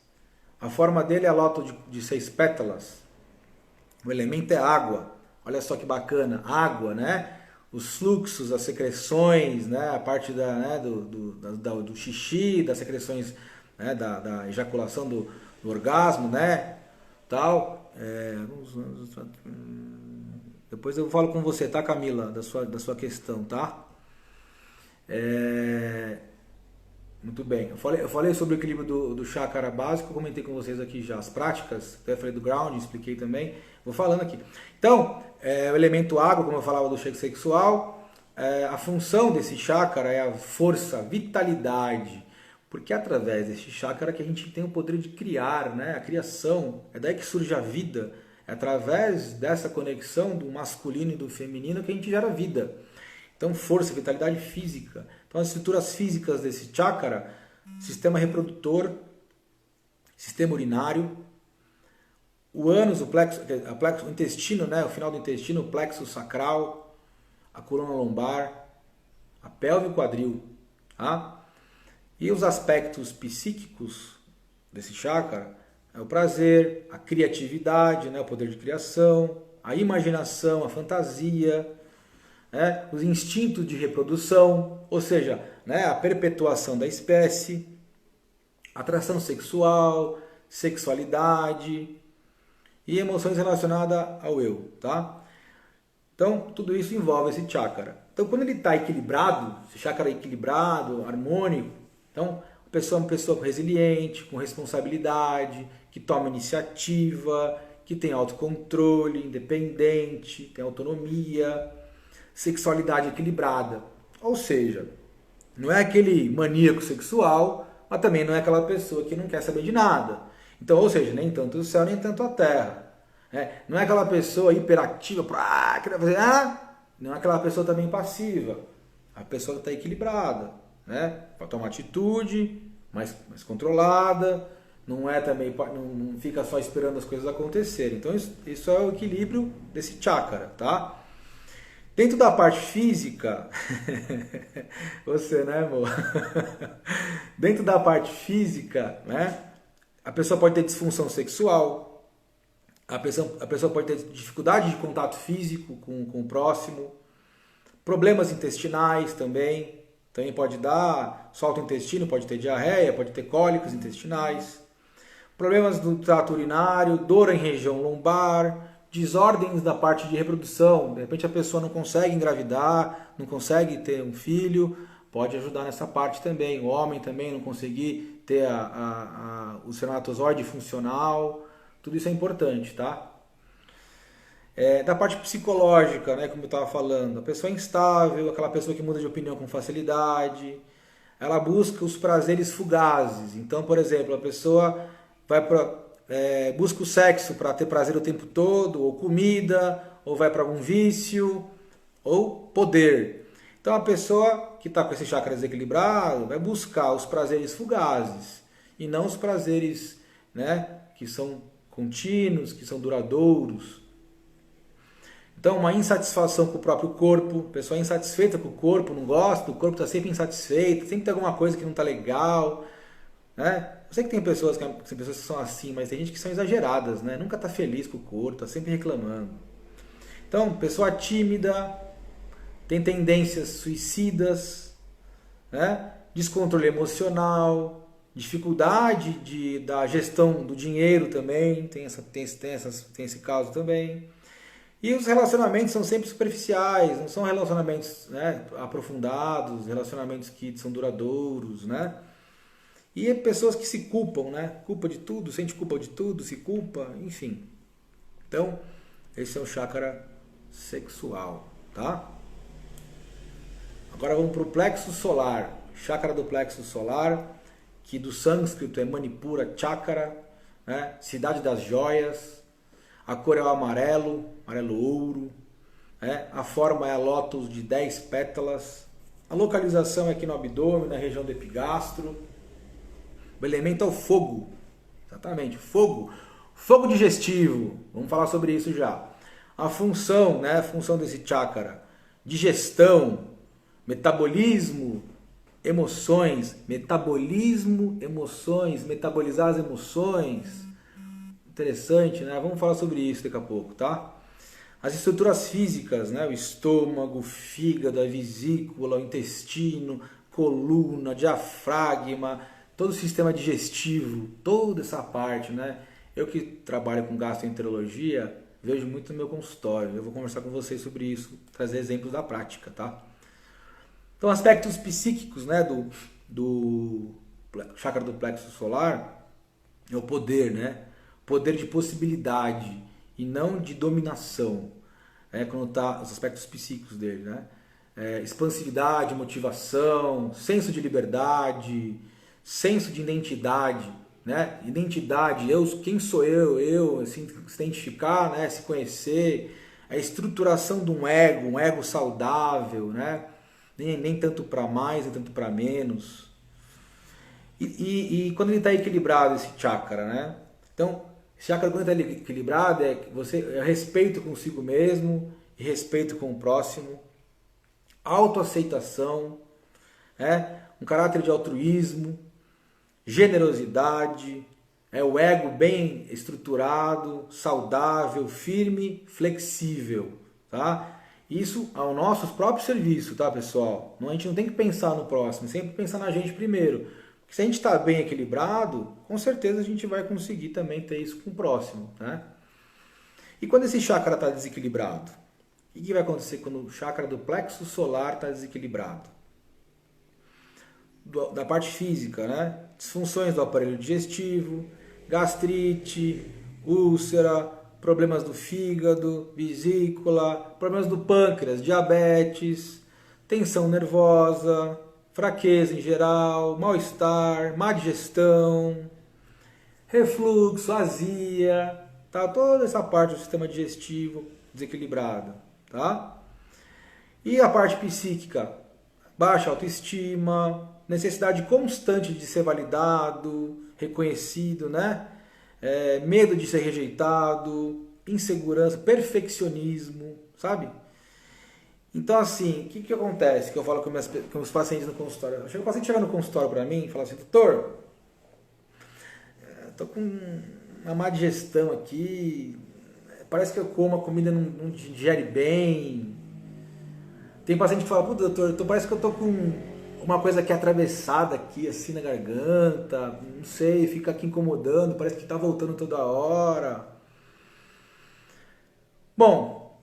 A forma dele é a lóto de 6 pétalas. O elemento é água. Olha só que bacana. Água, né? Os fluxos, as secreções, né? A parte do xixi, das secreções, né? da ejaculação do orgasmo, né? Tal. Depois eu falo com você, tá, Camila? Da sua questão, tá? Muito bem. Eu falei sobre o equilíbrio do chakra básico, comentei com vocês aqui já as práticas, até falei do ground, expliquei também. Vou falando aqui. Então, o elemento água, como eu falava do chakra sexual, a função desse chakra é a força, vitalidade, porque é através desse chakra que a gente tem o poder de criar, né? A criação, é daí que surge a vida, é através dessa conexão do masculino e do feminino que a gente gera vida. Então, força, vitalidade física. Então, as estruturas físicas desse chakra, sistema reprodutor, sistema urinário, o ânus, o intestino, né? O final do intestino, o plexo sacral, a coluna lombar, a pelve e o quadril. Tá? E os aspectos psíquicos desse chakra é o prazer, a criatividade, né? O poder de criação, a imaginação, a fantasia, né? Os instintos de reprodução, ou seja, né? A perpetuação da espécie, atração sexual, sexualidade e emoções relacionadas ao eu, tá? Então, tudo isso envolve esse chakra. Então, quando ele está equilibrado, esse chakra é equilibrado, harmônico, então, a pessoa é uma pessoa resiliente, com responsabilidade, que toma iniciativa, que tem autocontrole, independente, tem autonomia, sexualidade equilibrada. Ou seja, não é aquele maníaco sexual, mas também não é aquela pessoa que não quer saber de nada. Então, ou seja, nem tanto o céu, nem tanto a terra. Não é aquela pessoa hiperativa, querer fazer, não é aquela pessoa também passiva. A pessoa está equilibrada. Né? Para tomar atitude mais controlada, não é também, não fica só esperando as coisas acontecerem. Então isso é o equilíbrio desse chakra, tá? Dentro da parte física, você, né, amor? Dentro da parte física, né? A pessoa pode ter disfunção sexual, a pessoa pode ter dificuldade de contato físico com o próximo, problemas intestinais também pode dar, solta o intestino, pode ter diarreia, pode ter cólicos intestinais, problemas do trato urinário, dor em região lombar, desordens da parte de reprodução, de repente a pessoa não consegue engravidar, não consegue ter um filho, pode ajudar nessa parte também, o homem também não conseguir ter o espermatozoide funcional, tudo isso é importante, tá? Da parte psicológica, né, como eu estava falando, a pessoa é instável, aquela pessoa que muda de opinião com facilidade, ela busca os prazeres fugazes. Então, por exemplo, a pessoa busca o sexo para ter prazer o tempo todo, ou comida, ou vai para algum vício, ou poder. Então, a pessoa que está com esse chakra desequilibrado vai buscar os prazeres fugazes e não os prazeres, né, que são contínuos, que são duradouros. Então, uma insatisfação com o próprio corpo, a pessoa é insatisfeita com o corpo, não gosta, o corpo está sempre insatisfeito, sempre tem alguma coisa que não está legal, né? Eu sei que tem pessoas que são assim, mas tem gente que são exageradas, né? Nunca está feliz com o corpo, está sempre reclamando. Então, pessoa tímida, tem tendências suicidas, né? Descontrole emocional, dificuldade da gestão do dinheiro também, tem esse caso também. E os relacionamentos são sempre superficiais, não são relacionamentos, né, aprofundados, relacionamentos que são duradouros, né? E pessoas que se culpam, né? Culpa de tudo, sente culpa de tudo, se culpa, enfim. Então, esse é o chakra sexual, tá? Agora vamos para o plexo solar, chakra do plexo solar, que do sânscrito é Manipura Chakra, né? Cidade das joias, a cor é o amarelo, amarelo ouro, né? A forma é a lótus de 10 pétalas, a localização é aqui no abdômen, na região do epigastro, o elemento é o fogo, exatamente, fogo, fogo digestivo, vamos falar sobre isso já. A função, né? A função desse chakra, digestão, metabolismo, emoções, metabolismo, emoções, metabolizar as emoções. Interessante, né? Vamos falar sobre isso daqui a pouco, tá? As estruturas físicas, né? O estômago, o fígado, a vesícula, o intestino, coluna, diafragma, todo o sistema digestivo, toda essa parte, né? Eu que trabalho com gastroenterologia, vejo muito no meu consultório. Eu vou conversar com vocês sobre isso, trazer exemplos da prática, tá? Então, aspectos psíquicos, né, do chakra do plexo solar é o poder, né? Poder de possibilidade e não de dominação. Quando tá os aspectos psíquicos dele, né? Expansividade, motivação, senso de liberdade, senso de identidade, né? Identidade, quem sou eu, assim, se identificar, né? Se conhecer, a estruturação de um ego saudável, né? Nem tanto para mais, nem tanto para menos. E quando ele está equilibrado, esse chakra, né? Então, esse chakra, quando ele está equilibrado, é respeito consigo mesmo e respeito com o próximo, autoaceitação, né? Um caráter de altruísmo, generosidade, o ego bem estruturado, saudável, firme, flexível, tá? Isso ao nosso próprio serviço, tá, pessoal? A gente não tem que pensar no próximo, sempre pensar na gente primeiro. Porque se a gente está bem equilibrado, com certeza a gente vai conseguir também ter isso com o próximo, né? E quando esse chakra está desequilibrado? O que vai acontecer quando o chakra do plexo solar está desequilibrado? Da parte física, né? Disfunções do aparelho digestivo, gastrite, úlcera, problemas do fígado, vesícula, problemas do pâncreas, diabetes, tensão nervosa, fraqueza em geral, mal-estar, má digestão, refluxo, azia, tá? Toda essa parte do sistema digestivo desequilibrada, tá? E a parte psíquica, baixa autoestima, necessidade constante de ser validado, reconhecido, né? Medo de ser rejeitado, insegurança, perfeccionismo, sabe? Então, assim, o que acontece que eu falo com os pacientes no consultório? O paciente chega no consultório para mim e fala assim, doutor, tô com uma má digestão aqui, parece que eu como a comida não digere bem. Tem paciente que fala, pô, doutor, parece que eu tô com uma coisa aqui atravessada aqui, assim, na garganta, não sei, fica aqui incomodando, parece que tá voltando toda hora. Bom,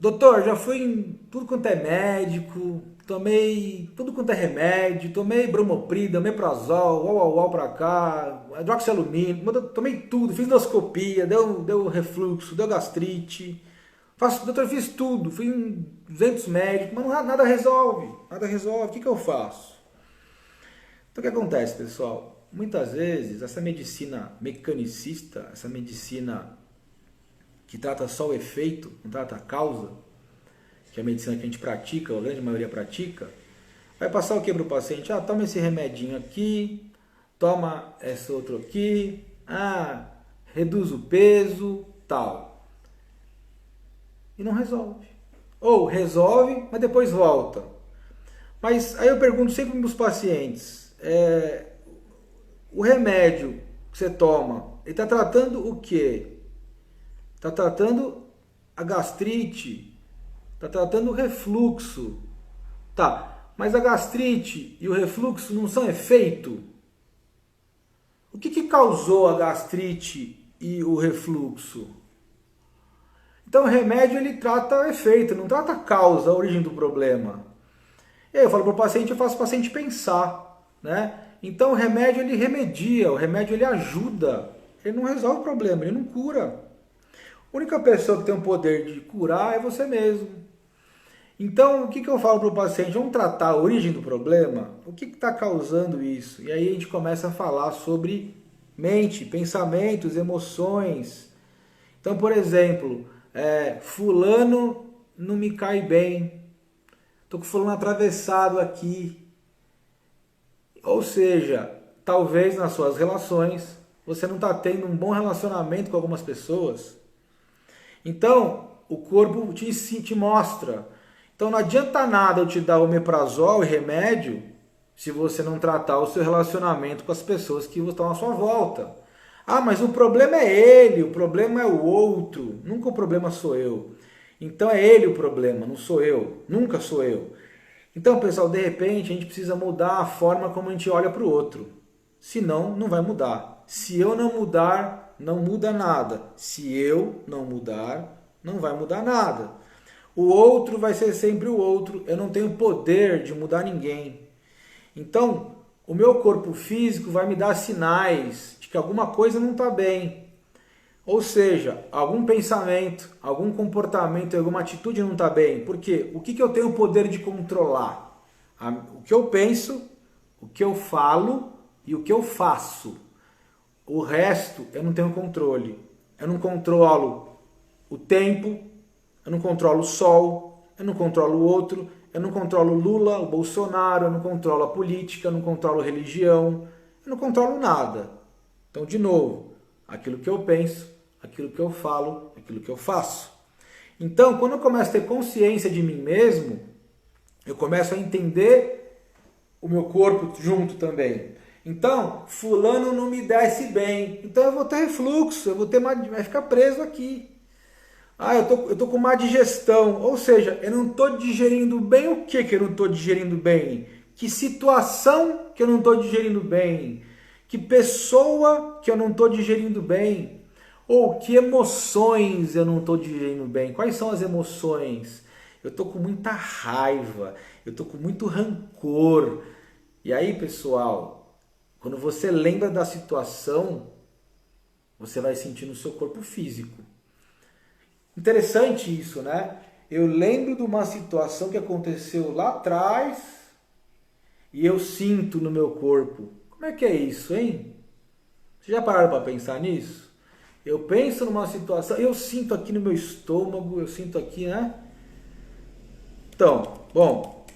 doutor, já fui em tudo quanto é médico, tomei tudo quanto é remédio, tomei bromoprida, omeprazol, uau pra cá, hidroxialumínio, tomei tudo, fiz endoscopia, deu refluxo, deu gastrite. Doutor, fiz tudo, fui em 200 médicos, mas nada resolve, o que eu faço? Então o que acontece, pessoal? Muitas vezes essa medicina mecanicista, essa medicina que trata só o efeito, não trata a causa, que é a medicina que a gente pratica, ou a grande maioria pratica, vai passar o que para o paciente? Toma esse remedinho aqui, toma esse outro aqui, reduz o peso, tal. E não resolve. Ou resolve, mas depois volta. Mas aí eu pergunto sempre para os pacientes, o remédio que você toma, ele está tratando o quê? Está tratando a gastrite, está tratando o refluxo. Tá, mas a gastrite e o refluxo não são efeito? O que causou a gastrite e o refluxo? Então o remédio ele trata o efeito, não trata a causa, a origem do problema. E aí eu falo para o paciente, eu faço o paciente pensar, né? Então o remédio ele remedia, o remédio ele ajuda, ele não resolve o problema, ele não cura. A única pessoa que tem o poder de curar é você mesmo. Então, o que eu falo para o paciente? Vamos tratar a origem do problema? O que está causando isso? E aí a gente começa a falar sobre mente, pensamentos, emoções. Então, por exemplo, fulano não me cai bem. Estou com fulano atravessado aqui. Ou seja, talvez nas suas relações você não está tendo um bom relacionamento com algumas pessoas. Então, o corpo te mostra. Então, não adianta nada eu te dar omeprazol e remédio se você não tratar o seu relacionamento com as pessoas que estão à sua volta. Ah, mas o problema é ele, o problema é o outro. Nunca o problema sou eu. Então, é ele o problema, não sou eu. Nunca sou eu. Então, pessoal, de repente, a gente precisa mudar a forma como a gente olha para o outro. Senão, não vai mudar. Se eu não mudar, não muda nada. Se eu não mudar, não vai mudar nada. O outro vai ser sempre o outro. Eu não tenho poder de mudar ninguém. Então, o meu corpo físico vai me dar sinais de que alguma coisa não está bem. Ou seja, algum pensamento, algum comportamento, alguma atitude não está bem. Por quê? O que eu tenho o poder de controlar? O que eu penso, o que eu falo e o que eu faço. O resto eu não tenho controle. Eu não controlo o tempo, eu não controlo o sol, eu não controlo o outro, eu não controlo o Lula, o Bolsonaro, eu não controlo a política, eu não controlo a religião, eu não controlo nada. Então, de novo, aquilo que eu penso, aquilo que eu falo, aquilo que eu faço. Então, quando eu começo a ter consciência de mim mesmo, eu começo a entender o meu corpo junto também. Então, fulano não me desce bem, então eu vou ter refluxo, vai ficar preso aqui. Ah, eu tô com má digestão, ou seja, eu não estou digerindo bem. O que eu não estou digerindo bem? Que situação que eu não estou digerindo bem? Que pessoa que eu não estou digerindo bem? Ou que emoções eu não estou digerindo bem? Quais são as emoções? Eu estou com muita raiva, eu estou com muito rancor. E aí, pessoal, quando você lembra da situação, você vai sentir no seu corpo físico. Interessante isso, né? Eu lembro de uma situação que aconteceu lá atrás e eu sinto no meu corpo. Como é que é isso, hein? Vocês já pararam para pensar nisso? Eu penso numa situação, eu sinto aqui no meu estômago, eu sinto aqui, né? Então, bom.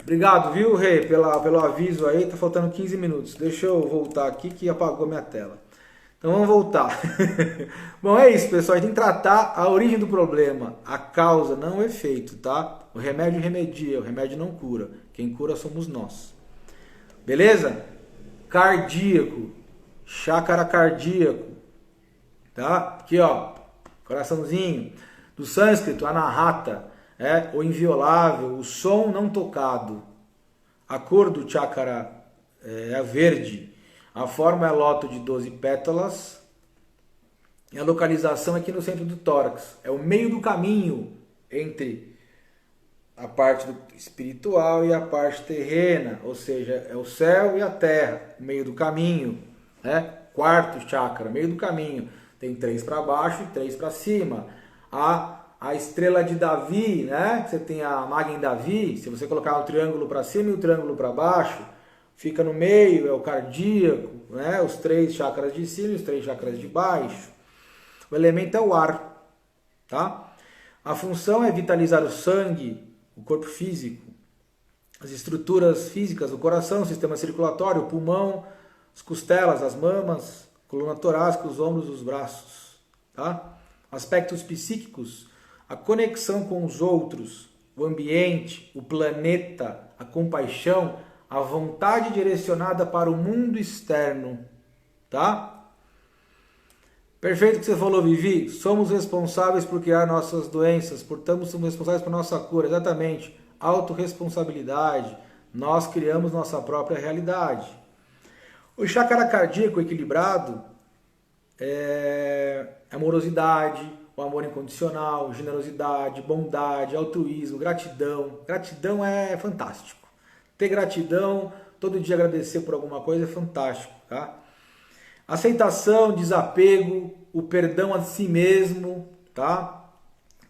Obrigado, viu, Rei, pelo aviso aí. Tá faltando 15 minutos. Deixa eu voltar aqui que apagou minha tela. Então vamos voltar. Bom, é isso, pessoal. A gente tem que tratar a origem do problema, a causa, não o efeito, tá? O remédio remedia, o remédio não cura. Quem cura somos nós. Beleza? Cardíaco, chácara cardíaco, tá? Aqui, ó, coraçãozinho. Do sânscrito, anahata, o inviolável, o som não tocado. A cor do chácara é a verde. A forma é loto de 12 pétalas e a localização é aqui no centro do tórax. É o meio do caminho entre a parte espiritual e a parte terrena, ou seja, é o céu e a terra, o meio do caminho, né? Quarto chakra, meio do caminho. Tem 3 para baixo e 3 para cima. A estrela de Davi, né? Você tem a Magen Davi, se você colocar o triângulo para cima e o triângulo para baixo, fica no meio, é o cardíaco, né? Os 3 chakras de cima e os 3 chakras de baixo. O elemento é o ar, tá? A função é vitalizar o sangue, o corpo físico, as estruturas físicas, o coração, o sistema circulatório, o pulmão, as costelas, as mamas, coluna torácica, os ombros, os braços, tá? Aspectos psíquicos, a conexão com os outros, o ambiente, o planeta, a compaixão, a vontade direcionada para o mundo externo, tá? Perfeito o que você falou, Vivi. Somos responsáveis por criar nossas doenças, portanto somos responsáveis por nossa cura. Exatamente. Autorresponsabilidade. Nós criamos nossa própria realidade. O chácara cardíaco equilibrado é amorosidade, o amor incondicional, generosidade, bondade, altruísmo, gratidão. Gratidão é fantástico. Ter gratidão, todo dia agradecer por alguma coisa é fantástico, tá? Aceitação, desapego, o perdão a si mesmo, tá?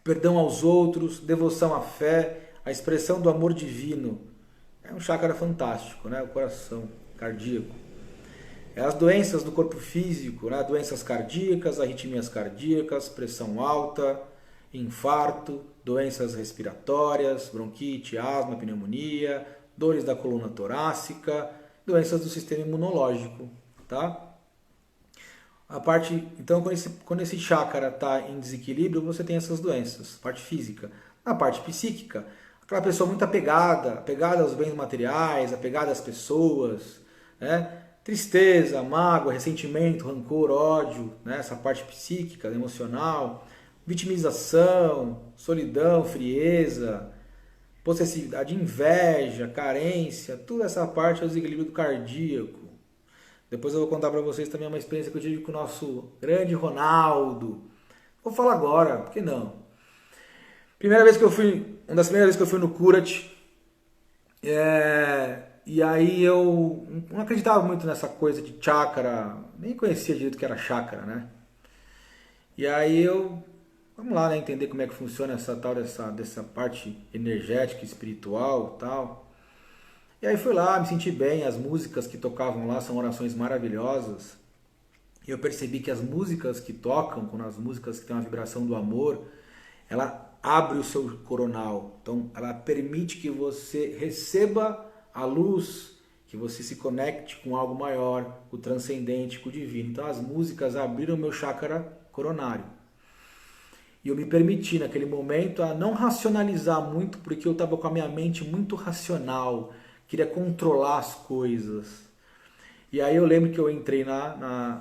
Perdão aos outros, devoção à fé, a expressão do amor divino. É um chakra fantástico, né? O coração cardíaco. As doenças do corpo físico, né? Doenças cardíacas, arritmias cardíacas, pressão alta, infarto, doenças respiratórias, bronquite, asma, pneumonia, dores da coluna torácica, doenças do sistema imunológico, tá? Então, quando esse chakra está em desequilíbrio, você tem essas doenças, parte física. Na parte psíquica, aquela pessoa muito apegada aos bens materiais, apegada às pessoas, né? Tristeza, mágoa, ressentimento, rancor, ódio, né? Essa parte psíquica, emocional, vitimização, solidão, frieza, possessividade, inveja, carência, toda essa parte é o desequilíbrio do cardíaco. Depois eu vou contar para vocês também uma experiência que eu tive com o nosso grande Ronaldo. Vou falar agora, por que não? Uma das primeiras vezes que eu fui no Kurat, e aí eu não acreditava muito nessa coisa de chakra, nem conhecia direito o que era chakra, né? E aí vamos lá, né, entender como é que funciona dessa parte energética, espiritual e tal. E aí fui lá, me senti bem, as músicas que tocavam lá são orações maravilhosas. E eu percebi que as músicas que tocam, quando as músicas que têm uma vibração do amor, ela abre o seu coronal. Então ela permite que você receba a luz, que você se conecte com algo maior, com o transcendente, com o divino. Então as músicas abriram o meu chakra coronário. E eu me permiti naquele momento a não racionalizar muito, porque eu estava com a minha mente muito racional, queria controlar as coisas. E aí eu lembro que eu entrei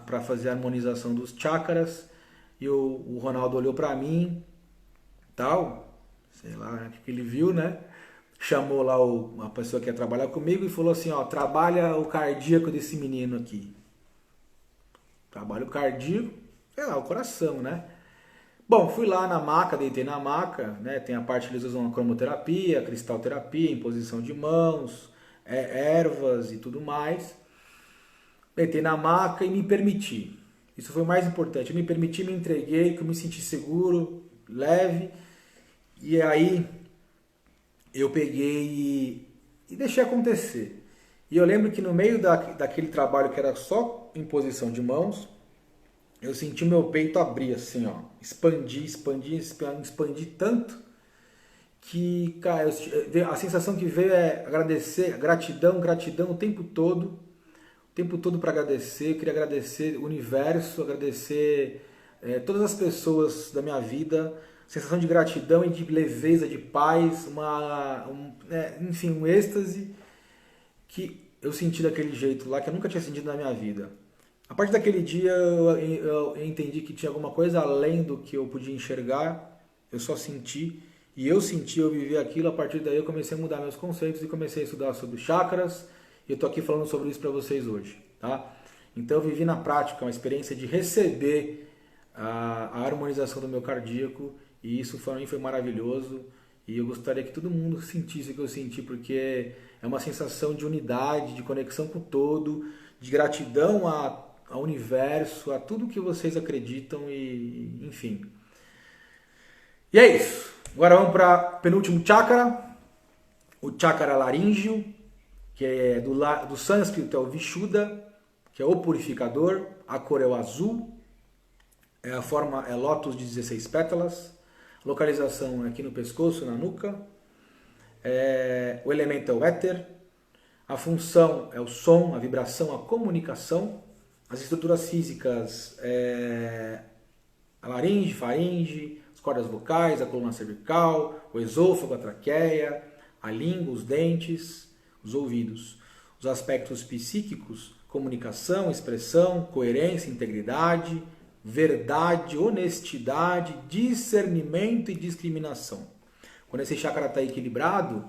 para fazer a harmonização dos chakras, e o Ronaldo olhou para mim, tal, sei lá o que ele viu, né? Chamou lá uma pessoa que ia trabalhar comigo e falou assim, ó, trabalha o cardíaco desse menino aqui. Trabalho cardíaco, sei lá, o coração, né? Bom, fui lá na maca, deitei na maca, né? Tem a parte que eles usam a cromoterapia, cristalterapia, imposição de mãos, ervas e tudo mais. Deitei na maca e me permiti. Isso foi o mais importante. Eu me permiti, me entreguei, que eu me senti seguro, leve. E aí eu peguei e deixei acontecer. E eu lembro que no meio daquele trabalho que era só imposição de mãos, eu senti meu peito abrir assim, ó, expandir tanto que, cara, a sensação que veio é agradecer, gratidão o tempo todo para agradecer. Eu queria agradecer o universo, agradecer todas as pessoas da minha vida, sensação de gratidão e de leveza, de paz, enfim, um êxtase que eu senti daquele jeito lá que eu nunca tinha sentido na minha vida. A partir daquele dia eu entendi que tinha alguma coisa além do que eu podia enxergar, eu só senti, e eu vivi aquilo. A partir daí eu comecei a mudar meus conceitos e comecei a estudar sobre chakras, e eu estou aqui falando sobre isso para vocês hoje, tá? Então eu vivi na prática uma experiência de receber a harmonização do meu cardíaco, e isso para mim foi maravilhoso, e eu gostaria que todo mundo sentisse o que eu senti, porque é uma sensação de unidade, de conexão com o todo, de gratidão ao universo, a tudo que vocês acreditam e enfim. E é isso. Agora vamos para o penúltimo chakra, o chakra laríngeo, que é do sânscrito, é o Vishuddha, que é o purificador, a cor é o azul, a forma é lótus de 16 pétalas, localização é aqui no pescoço, na nuca, o elemento é o éter, a função é o som, a vibração, a comunicação. As estruturas físicas a laringe, faringe, as cordas vocais, a coluna cervical, o esôfago, a traqueia, a língua, os dentes, os ouvidos. Os aspectos psíquicos, comunicação, expressão, coerência, integridade, verdade, honestidade, discernimento e discriminação. Quando esse chakra está equilibrado,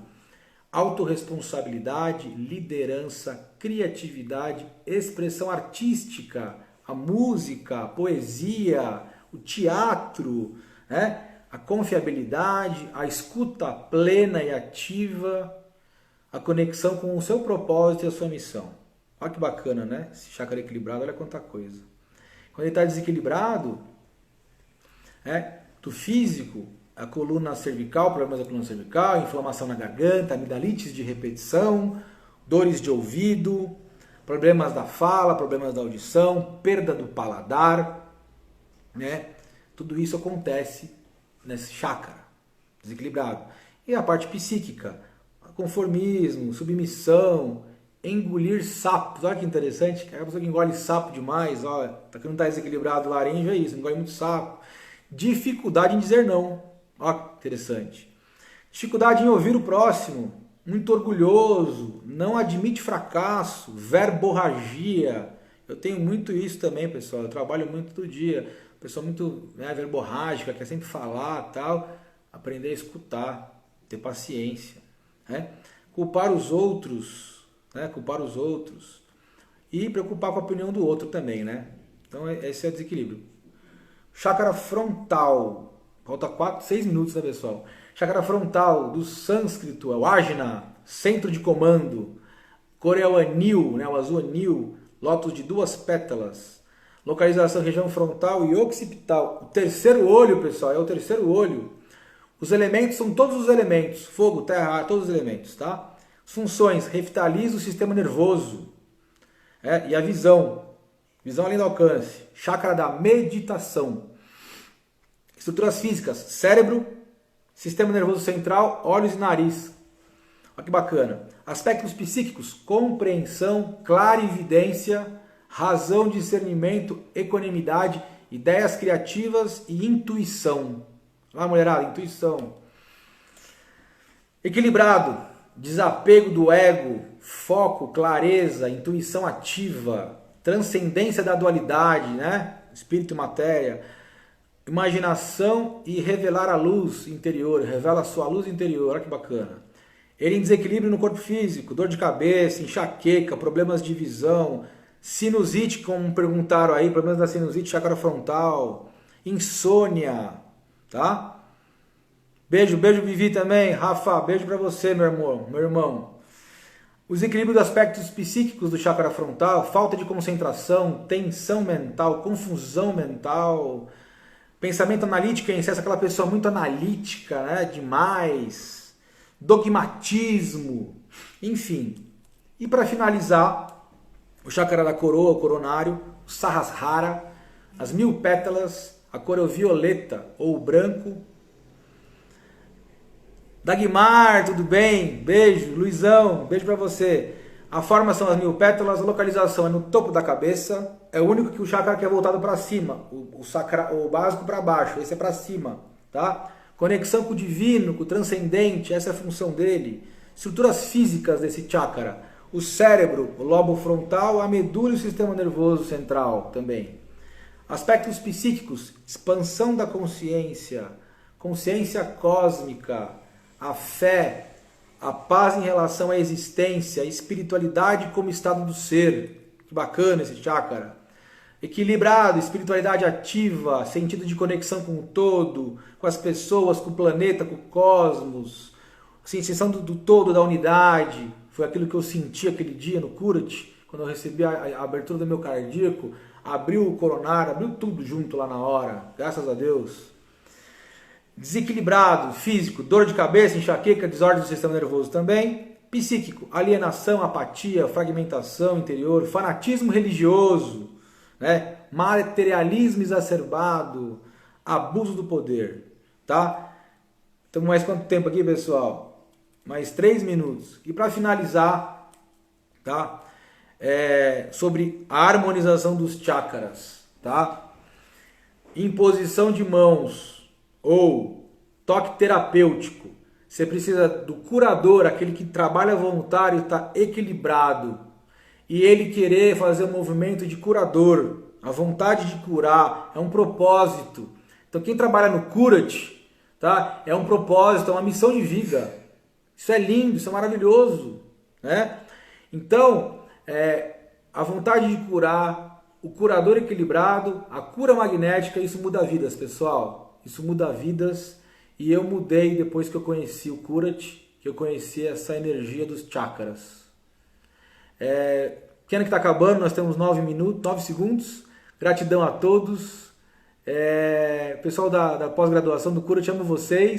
autorresponsabilidade, liderança, criatividade, expressão artística, a música, a poesia, o teatro, né? A confiabilidade, a escuta plena e ativa, a conexão com o seu propósito e a sua missão. Olha que bacana, né? Esse chakra equilibrado, olha quanta coisa. Quando ele está desequilibrado, do físico, a coluna cervical, problemas da coluna cervical, inflamação na garganta, amidalites de repetição, dores de ouvido, problemas da fala, problemas da audição, perda do paladar, né? Tudo isso acontece nesse chákara desequilibrado. E a parte psíquica, conformismo, submissão, engolir sapos. Olha que interessante, a pessoa que engole sapo demais, olha, tá que não está desequilibrado o laríngeo, é isso, engole muito sapo. Dificuldade em dizer não. Olha que interessante. Dificuldade em ouvir o próximo, muito orgulhoso, não admite fracasso, verborragia. Eu tenho muito isso também, pessoal. Eu trabalho muito todo dia. Pessoa muito verborrágica, quer sempre falar, tal. Aprender a escutar, ter paciência, né? Culpar os outros, e preocupar com a opinião do outro também, né? Então esse é o desequilíbrio. Chákara frontal, falta 6 minutos, né, pessoal? Chákara frontal, do sânscrito, é o Ajna, centro de comando. Cor é o anil, né, o azul anil, lótus de 2 pétalas. Localização, região frontal e occipital. O terceiro olho, pessoal, é o terceiro olho. Os elementos são todos os elementos, fogo, terra, ar, todos os elementos, tá? Funções, revitaliza o sistema nervoso. E a visão além do alcance. Chákara da meditação. Estruturas físicas, cérebro, sistema nervoso central, olhos e nariz. Olha que bacana. Aspectos psíquicos, compreensão, clarividência, razão, discernimento, equanimidade, ideias criativas e intuição. Lá, mulherada, intuição. Equilibrado, desapego do ego, foco, clareza, intuição ativa, transcendência da dualidade, né? Espírito e matéria, imaginação e revelar a luz interior, revela a sua luz interior, olha que bacana. Ele em desequilíbrio no corpo físico, dor de cabeça, enxaqueca, problemas de visão, sinusite, como perguntaram aí, problemas da sinusite, chákara frontal, insônia, tá? Beijo, Vivi também. Rafa, beijo pra você, meu irmão. Os equilíbrios dos aspectos psíquicos do chákara frontal, falta de concentração, tensão mental, confusão mental, pensamento analítico em excesso, aquela pessoa muito analítica, né, demais, dogmatismo, enfim. E para finalizar, o chákara da coroa, o coronário, o Sahasrara, as 1000 pétalas, a cor é o violeta ou o branco. Dagmar, tudo bem? Beijo. Luizão, beijo pra você. A forma são as 1000 pétalas, a localização é no topo da cabeça. É o único que o chakra que é voltado para cima. O básico para baixo, esse é para cima, tá? Conexão com o divino, com o transcendente, essa é a função dele. Estruturas físicas desse chakra. O cérebro, o lobo frontal, a medula e o sistema nervoso central também. Aspectos psíquicos, expansão da consciência, consciência cósmica, a fé, a paz em relação à existência, a espiritualidade como estado do ser. Que bacana esse chakra. Equilibrado, espiritualidade ativa, sentido de conexão com o todo, com as pessoas, com o planeta, com o cosmos. Sensação do todo, da unidade. Foi aquilo que eu senti aquele dia no Kurat, quando eu recebi a abertura do meu cardíaco. Abriu o coronário, abriu tudo junto lá na hora. Graças a Deus. Desequilibrado, físico, dor de cabeça, enxaqueca, desordem do sistema nervoso também. Psíquico, alienação, apatia, fragmentação interior, fanatismo religioso, né? Materialismo exacerbado, abuso do poder, tá? Estamos mais quanto tempo aqui, pessoal? Mais 3 minutos. E para finalizar, tá? Sobre a harmonização dos chakras, tá? Imposição de mãos ou toque terapêutico. Você precisa do curador, aquele que trabalha voluntário e está equilibrado. E ele querer fazer um movimento de curador. A vontade de curar é um propósito. Então quem trabalha no Kurat, tá? É um propósito, é uma missão de vida. Isso é lindo, isso é maravilhoso, né? Então, a vontade de curar, o curador equilibrado, a cura magnética, isso muda vidas, pessoal. Isso muda vidas e eu mudei depois que eu conheci o Kurat, que eu conheci essa energia dos chakras. Quem que está acabando, nós temos 9 segundos. Gratidão a todos. Pessoal da pós-graduação do Cura, eu te amo vocês.